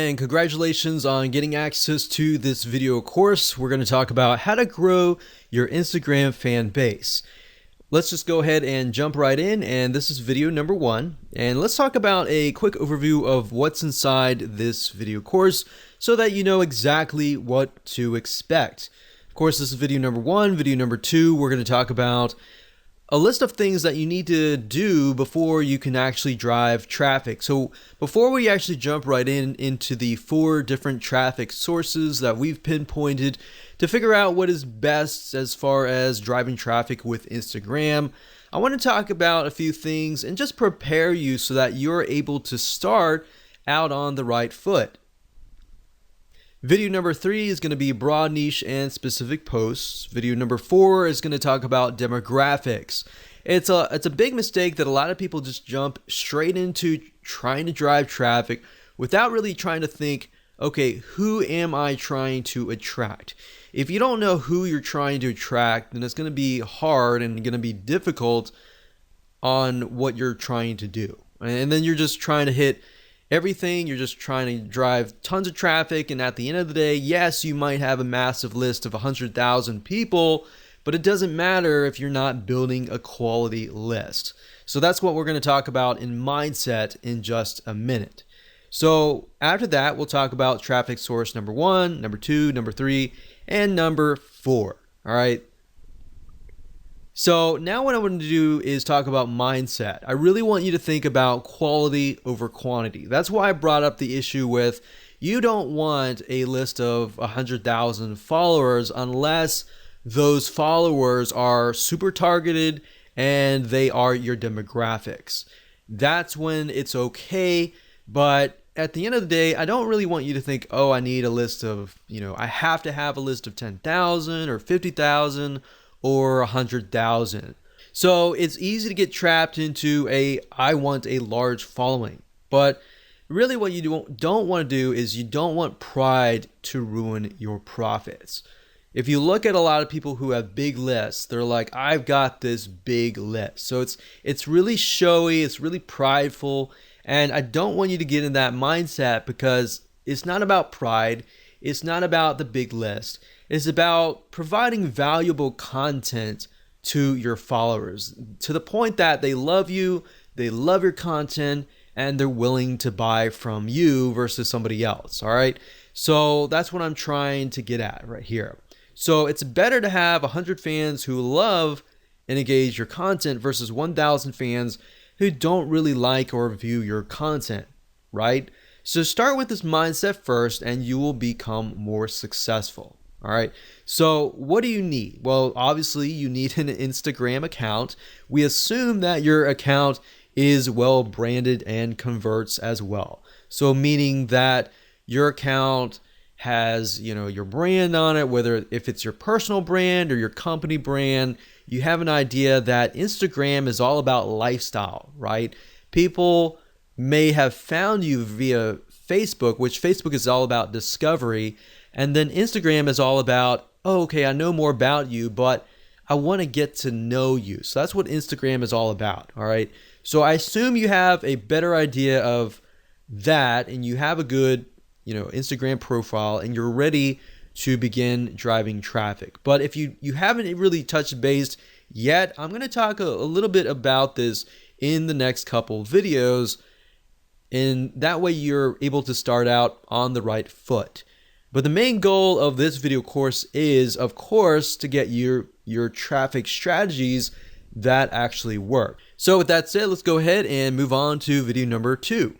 and congratulations on getting access to this video course. We're going to talk about how to grow your Instagram fan base. Let's just go ahead and jump right in, and this is video number 1. And let's talk about a quick overview of what's inside this video course so that you know exactly what to expect. Of course, this is video number 1. Video number 2, we're going to talk about a list of things that you need to do before you can actually drive traffic. So before we actually jump right into the 4 different traffic sources that we've pinpointed to figure out what is best as far as driving traffic with Instagram, I want to talk about a few things and just prepare you so that you're able to start out on the right foot. Video number 3 is going to be broad, niche, and specific posts. Video number 4 is going to talk about demographics. It's a big mistake that a lot of people just jump straight into trying to drive traffic without really trying to think, okay, who am I trying to attract? If you don't know who you're trying to attract, then it's going to be hard and going to be difficult on what you're trying to do. And then you're just trying to hit everything. You're just trying to drive tons of traffic, and at the end of the day, yes, you might have a massive list of 100,000 people, but it doesn't matter if you're not building a quality list. So that's what we're going to talk about in mindset in just a minute. So after that, we'll talk about traffic source number 1, number 2, number 3, and number 4. All right. So now what I want to do is talk about mindset. I really want you to think about quality over quantity. That's why I brought up the issue with you don't want a list of 100,000 followers unless those followers are super targeted and they are your demographics. That's when it's okay. But at the end of the day, I don't really want you to think, oh, I need a list of, I have to have a list of 10,000 or 50,000 or 100,000. So it's easy to get trapped into I want a large following. But really what you don't want to do is you don't want pride to ruin your profits. If you look at a lot of people who have big lists, they're like, I've got this big list. So it's really showy, it's really prideful, and I don't want you to get in that mindset because it's not about pride, it's not about the big list. It's about providing valuable content to your followers to the point that they love you, they love your content, and they're willing to buy from you versus somebody else. All right. So that's what I'm trying to get at right here. So it's better to have 100 fans who love and engage your content versus 1,000 fans who don't really like or view your content, right? So start with this mindset first and you will become more successful. All right. So what do you need? Well, obviously you need an Instagram account. We assume that your account is well branded and converts as well. So meaning that your account has, your brand on it, whether if it's your personal brand or your company brand, you have an idea that Instagram is all about lifestyle, right? People may have found you via Facebook, which Facebook is all about discovery. And then Instagram is all about, oh, okay, I know more about you, but I want to get to know you. So that's what Instagram is all about. All right. So I assume you have a better idea of that and you have a good, Instagram profile and you're ready to begin driving traffic. But if you haven't really touched base yet, I'm going to talk a little bit about this in the next couple videos. And that way you're able to start out on the right foot. But the main goal of this video course is, of course, to get your traffic strategies that actually work. So with that said, let's go ahead and move on to video number 2.